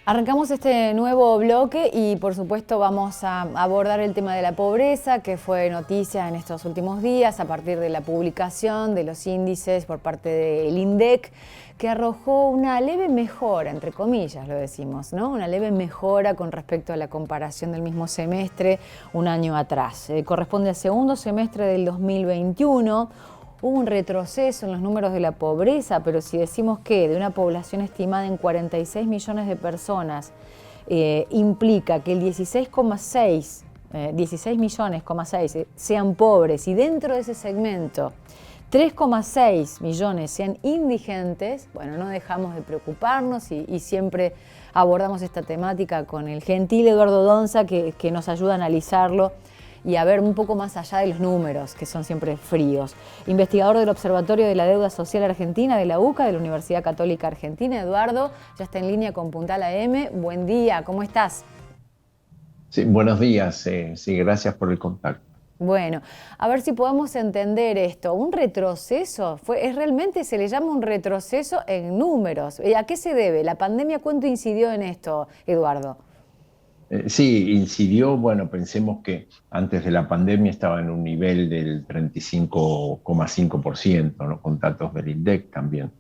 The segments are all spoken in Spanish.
Arrancamos este nuevo bloque y por supuesto vamos a abordar el tema de la pobreza, que fue noticia en estos últimos días a partir de la publicación de los índices por parte del INDEC, que arrojó una leve mejora, entre comillas lo decimos, ¿no? Una leve mejora con respecto a la comparación del mismo semestre un año atrás. Corresponde al segundo semestre del 2021. Hubo un retroceso en los números de la pobreza, pero si decimos que de una población estimada en 46 millones de personas, implica que el 16 millones,6 sean pobres y dentro de ese segmento 3,6 millones sean indigentes, bueno, no dejamos de preocuparnos y siempre abordamos esta temática con el gentil Eduardo Donza que nos ayuda a analizarlo y a ver un poco más allá de los números, que son siempre fríos. Investigador del Observatorio de la Deuda Social Argentina de la UCA, de la Universidad Católica Argentina. Eduardo, ya está en línea con Puntal AM. Buen día, ¿cómo estás? Sí, buenos días, sí, gracias por el contacto. Bueno, a ver si podemos entender esto. ¿Un retroceso? ¿Realmente se le llama un retroceso en números? ¿A qué se debe? ¿La pandemia cuánto incidió en esto, Eduardo? Sí, incidió, bueno, pensemos que antes de la pandemia estaba en un nivel del 35,5%, ¿no? Con datos del INDEC también.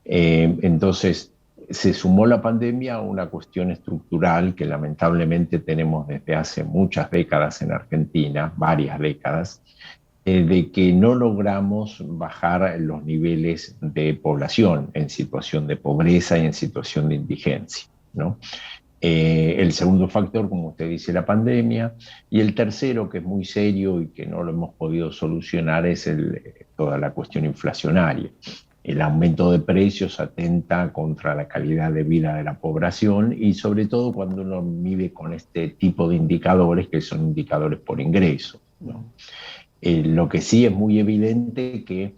Entonces, se sumó la pandemia a una cuestión estructural que lamentablemente tenemos desde hace muchas décadas en Argentina, varias décadas, de que no logramos bajar los niveles de población en situación de pobreza y en situación de indigencia, ¿no? El segundo factor, como usted dice, la pandemia. Y el tercero, que es muy serio y que no lo hemos podido solucionar, es toda la cuestión inflacionaria. El aumento de precios atenta contra la calidad de vida de la población y sobre todo cuando uno vive con este tipo de indicadores que son indicadores por ingreso, ¿no? Lo que sí es muy evidente que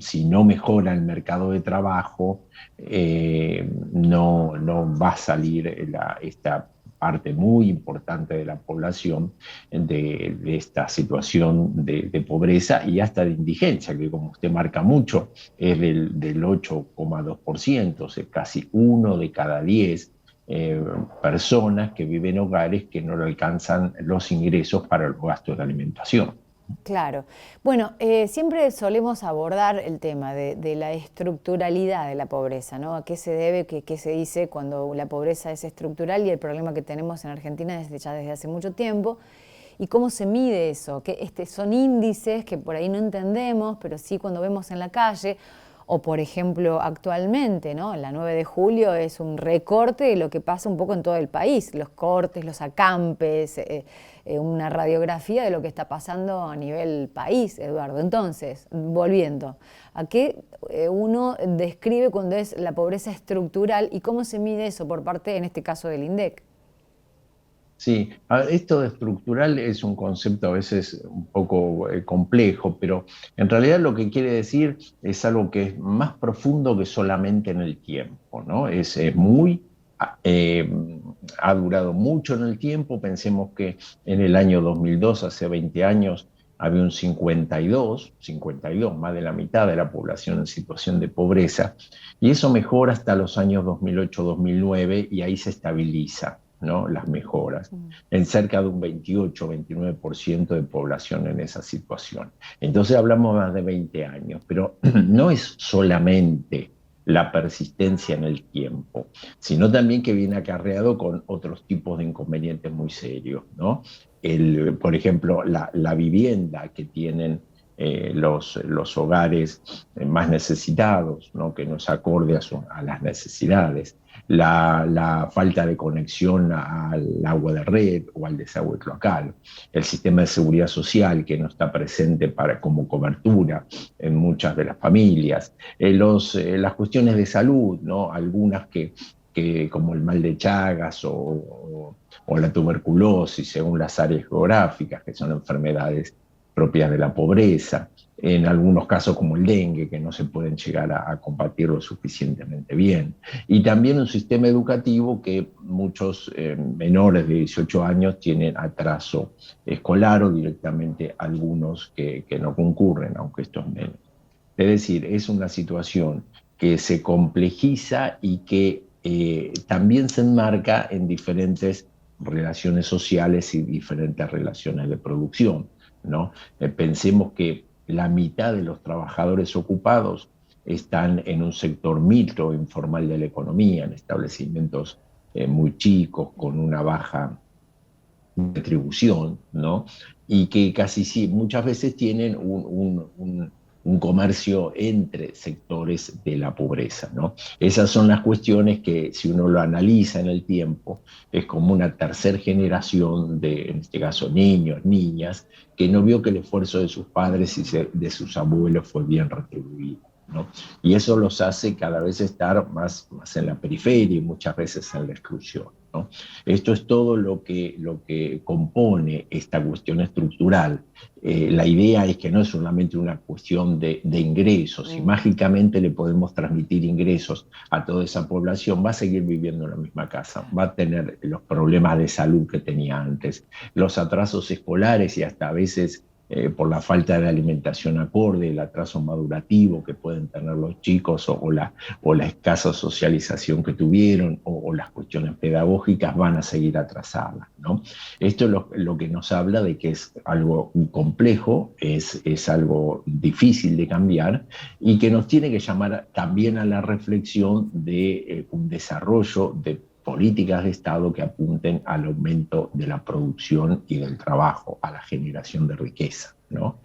si no mejora el mercado de trabajo, no va a salir esta parte muy importante de la población de esta situación de pobreza y hasta de indigencia, que como usted marca mucho, es del 8,2%, o sea, casi 1 de cada 10 personas que viven en hogares que no le alcanzan los ingresos para los gastos de alimentación. Claro. Bueno, siempre solemos abordar el tema de la estructuralidad de la pobreza, ¿no? ¿A qué se debe, qué se dice cuando la pobreza es estructural y el problema que tenemos en Argentina ya desde hace mucho tiempo? ¿Y cómo se mide eso? Que son índices que por ahí no entendemos, pero sí cuando vemos en la calle, o por ejemplo actualmente, ¿no? La 9 de julio es un recorte de lo que pasa un poco en todo el país, los cortes, los acampes, una radiografía de lo que está pasando a nivel país, Eduardo. Entonces, volviendo, ¿a qué uno describe cuando es la pobreza estructural y cómo se mide eso por parte, en este caso, del INDEC? Sí, esto de estructural es un concepto a veces un poco complejo, pero en realidad lo que quiere decir es algo que es más profundo que solamente en el tiempo, ¿no? Es muy, eh, ha durado mucho en el tiempo. Pensemos que en el año 2002, hace 20 años, había un 52, más de la mitad de la población en situación de pobreza, y eso mejora hasta los años 2008-2009 y ahí se estabiliza, ¿no? Las mejoras en cerca de un 28-29% de población en esa situación. Entonces hablamos más de 20 años, pero no es solamente la persistencia en el tiempo, sino también que viene acarreado con otros tipos de inconvenientes muy serios, ¿no? Por ejemplo, la vivienda que tienen los hogares más necesitados, ¿no? Que no es acorde a las necesidades, la falta de conexión al agua de red o al desagüe cloacal, el sistema de seguridad social que no está presente como cobertura en muchas de las familias, las cuestiones de salud, ¿no? Algunas que como el mal de Chagas o la tuberculosis, según las áreas geográficas, que son enfermedades propias de la pobreza, en algunos casos como el dengue, que no se pueden llegar a combatir lo suficientemente bien. Y también un sistema educativo que muchos menores de 18 años tienen atraso escolar o directamente algunos que no concurren, aunque esto es menos. Es decir, es una situación que se complejiza y que también se enmarca en diferentes relaciones sociales y diferentes relaciones de producción, ¿no? Pensemos que la mitad de los trabajadores ocupados están en un sector micro informal de la economía, en establecimientos muy chicos, con una baja retribución, ¿no? Y que casi sí, muchas veces tienen un comercio entre sectores de la pobreza, ¿no? Esas son las cuestiones que, si uno lo analiza en el tiempo, es como una tercera generación de, en este caso, niños, niñas, que no vio que el esfuerzo de sus padres y de sus abuelos fue bien retribuido, ¿no? Y eso los hace cada vez estar más en la periferia y muchas veces en la exclusión, ¿no? Esto es todo lo que compone esta cuestión estructural. La idea es que no es solamente una cuestión de ingresos. Si mágicamente le podemos transmitir ingresos a toda esa población, va a seguir viviendo en la misma casa, va a tener los problemas de salud que tenía antes, los atrasos escolares y hasta a veces por la falta de alimentación acorde, el atraso madurativo que pueden tener los chicos o la escasa socialización que tuvieron o las cuestiones pedagógicas van a seguir atrasadas, ¿no? Esto es lo que nos habla de que es algo complejo, es algo difícil de cambiar y que nos tiene que llamar también a la reflexión de un desarrollo de políticas de Estado que apunten al aumento de la producción y del trabajo, a la generación de riqueza, ¿no?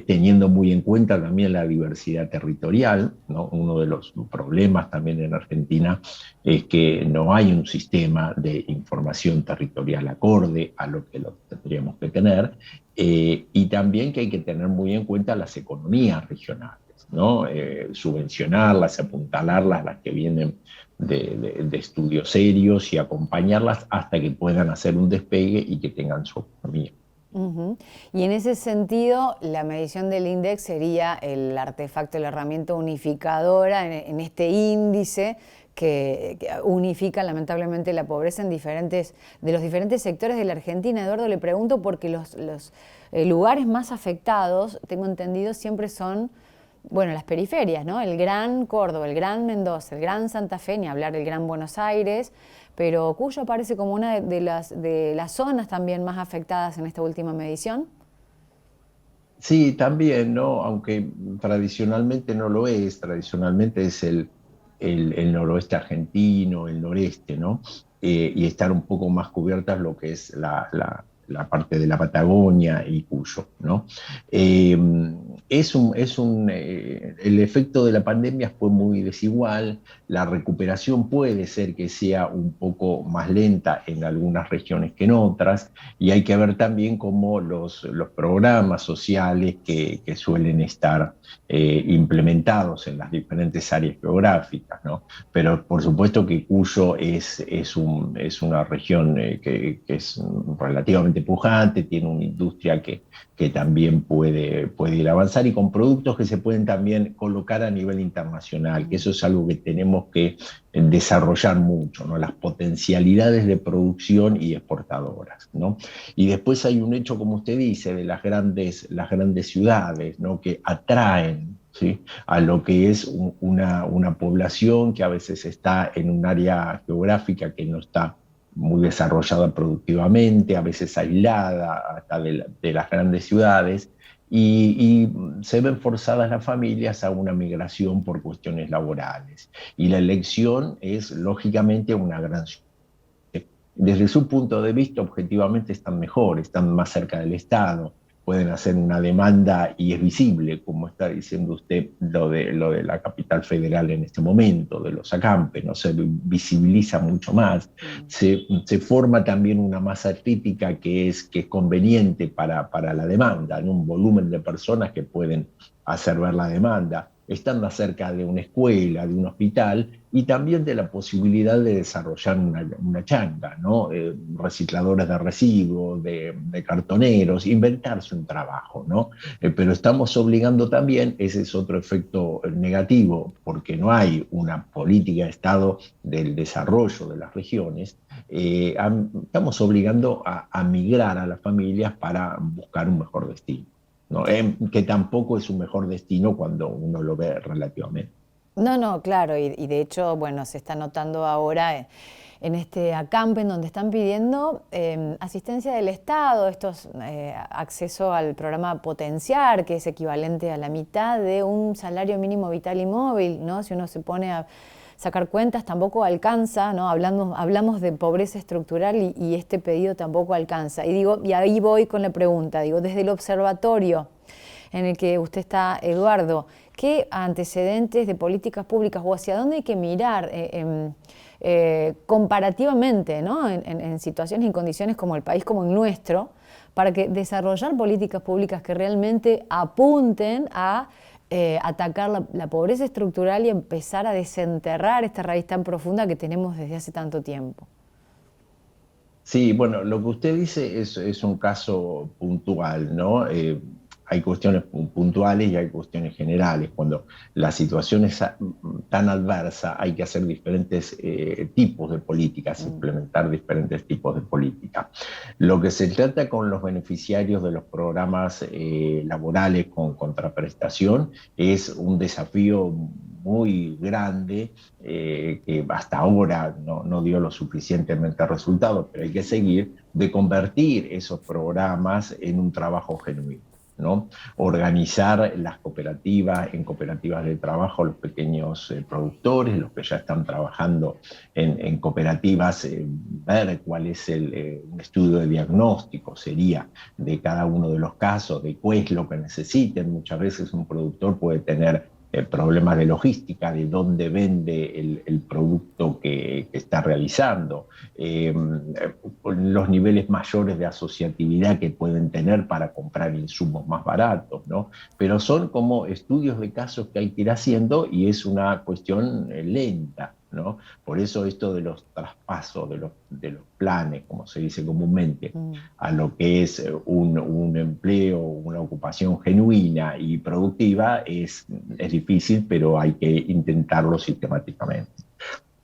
Teniendo muy en cuenta también la diversidad territorial, ¿no? Uno de los problemas también en Argentina es que no hay un sistema de información territorial acorde a lo que lo tendríamos que tener, y también que hay que tener muy en cuenta las economías regionales, ¿no? Subvencionarlas, apuntalarlas, las que vienen de estudios serios y acompañarlas hasta que puedan hacer un despegue y que tengan su economía. Ujú. Y en ese sentido, la medición del INDEC sería el artefacto, la herramienta unificadora en este índice que unifica lamentablemente la pobreza en de los diferentes sectores de la Argentina. Eduardo, le pregunto porque los lugares más afectados, tengo entendido, siempre son, bueno, las periferias, ¿no? El Gran Córdoba, el Gran Mendoza, el Gran Santa Fe, ni hablar del Gran Buenos Aires, pero Cuyo aparece como una de las zonas también más afectadas en esta última medición. Sí, también, ¿no? Aunque tradicionalmente no lo es, tradicionalmente es el noroeste argentino, el noreste, ¿no? Y están un poco más cubiertas lo que es la parte de la Patagonia y Cuyo, ¿no? Eh, el efecto de la pandemia fue muy desigual, la recuperación puede ser que sea un poco más lenta en algunas regiones que en otras, y hay que ver también cómo los programas sociales que suelen estar implementados en las diferentes áreas geográficas, ¿no? Pero por supuesto que Cuyo es una región que es relativamente pujante, tiene una industria que también puede ir a avanzar y con productos que se pueden también colocar a nivel internacional, que eso es algo que tenemos que desarrollar mucho, ¿no? Las potencialidades de producción y exportadoras, ¿no? Y después hay un hecho, como usted dice, de las grandes ciudades, ¿no? Que atraen, ¿sí? A lo que es una población que a veces está en un área geográfica que no está muy desarrollada productivamente, a veces aislada hasta de las grandes ciudades, y se ven forzadas las familias a una migración por cuestiones laborales. Y la elección es, lógicamente, una gran ciudad. Desde su punto de vista, objetivamente están mejor, están más cerca del Estado, pueden hacer una demanda y es visible, como está diciendo usted, lo de la capital federal en este momento, de los ACAMPE, ¿no? Se visibiliza mucho más, se forma también una masa crítica que es conveniente para la demanda, en un volumen de personas que pueden hacer ver la demanda, están más cerca de una escuela, de un hospital, y también de la posibilidad de desarrollar una changa, ¿no? Recicladores de residuos, de cartoneros, inventarse un trabajo, ¿no? Pero estamos obligando también, ese es otro efecto negativo, porque no hay una política de Estado del desarrollo de las regiones, estamos obligando a migrar a las familias para buscar un mejor destino, ¿no? Que tampoco es un mejor destino cuando uno lo ve relativamente. No, no, claro, y de hecho, bueno, se está notando ahora en este acampe en donde están pidiendo asistencia del Estado, acceso al programa Potenciar, que es equivalente a la mitad de un salario mínimo vital y móvil, ¿no? Si uno se pone a sacar cuentas, tampoco alcanza, ¿no? Hablamos de pobreza estructural y este pedido tampoco alcanza. Y digo, y ahí voy con la pregunta, digo, desde el observatorio en el que usted está, Eduardo, ¿qué antecedentes de políticas públicas o hacia dónde hay que mirar comparativamente, ¿no? En situaciones y en condiciones como el país como el nuestro, para que desarrollar políticas públicas que realmente apunten a atacar la pobreza estructural y empezar a desenterrar esta raíz tan profunda que tenemos desde hace tanto tiempo? Sí, bueno, lo que usted dice es un caso puntual, ¿no? Hay cuestiones puntuales y hay cuestiones generales. Cuando la situación es tan adversa, hay que hacer diferentes tipos de políticas, Mm. implementar diferentes tipos de políticas. Lo que se trata con los beneficiarios de los programas laborales con contraprestación es un desafío muy grande que hasta ahora no dio lo suficientemente resultado, pero hay que seguir, de convertir esos programas en un trabajo genuino, ¿no? Organizar las cooperativas, en cooperativas de trabajo, los pequeños productores, los que ya están trabajando en cooperativas, ver cuál es un estudio de diagnóstico sería de cada uno de los casos, de qué es lo que necesiten. Muchas veces un productor puede tener problemas de logística, de dónde vende el producto que está realizando, los niveles mayores de asociatividad que pueden tener para comprar insumos más baratos, ¿no? Pero son como estudios de casos que hay que ir haciendo y es una cuestión lenta, ¿no? Por eso esto de los traspasos, de los planes, como se dice comúnmente, Mm. a lo que es un empleo, una ocupación genuina y productiva es difícil, pero hay que intentarlo sistemáticamente.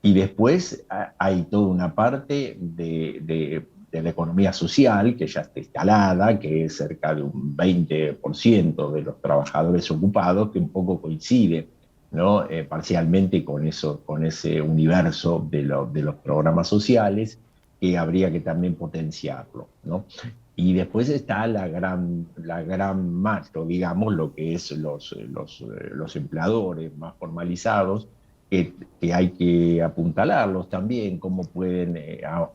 Y después hay toda una parte de la economía social que ya está instalada, que es cerca de un 20% de los trabajadores ocupados, que un poco coincide, ¿no? Parcialmente con eso, con ese universo de los programas sociales, que habría que también potenciarlo, ¿no? Y después está la gran macro, digamos, lo que es los empleadores más formalizados, que hay que apuntalarlos también, cómo pueden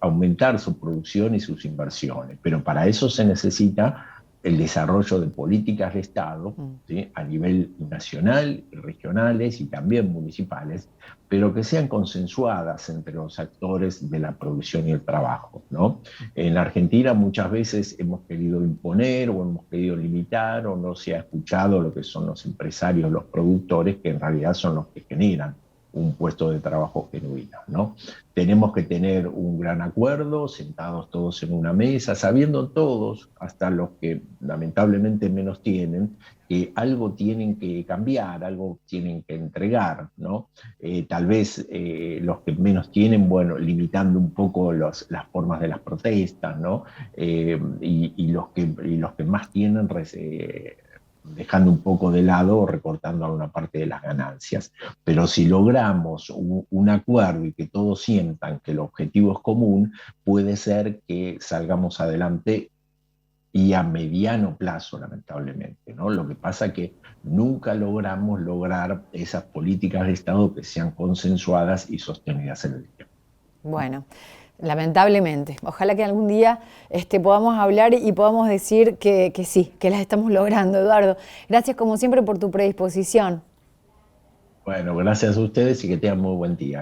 aumentar su producción y sus inversiones. Pero para eso se necesita el desarrollo de políticas de Estado, Mm. ¿sí? A nivel nacional, regionales y también municipales, pero que sean consensuadas entre los actores de la producción y el trabajo, ¿no? En Argentina muchas veces hemos querido imponer o hemos querido limitar o no se ha escuchado lo que son los empresarios, los productores, que en realidad son los que generan un puesto de trabajo genuino, ¿no? Tenemos que tener un gran acuerdo, sentados todos en una mesa, sabiendo todos, hasta los que lamentablemente menos tienen, que algo tienen que cambiar, algo tienen que entregar, ¿no? Tal vez los que menos tienen, bueno, limitando un poco las formas de las protestas, ¿no? Y los que más tienen, dejando un poco de lado o recortando alguna parte de las ganancias. Pero si logramos un acuerdo y que todos sientan que el objetivo es común, puede ser que salgamos adelante y a mediano plazo, lamentablemente, ¿no? Lo que pasa es que nunca lograr esas políticas de Estado que sean consensuadas y sostenidas en el tiempo. Bueno, lamentablemente. Ojalá que algún día podamos hablar y podamos decir que sí, que las estamos logrando, Eduardo. Gracias como siempre por tu predisposición. Bueno, gracias a ustedes y que tengan muy buen día.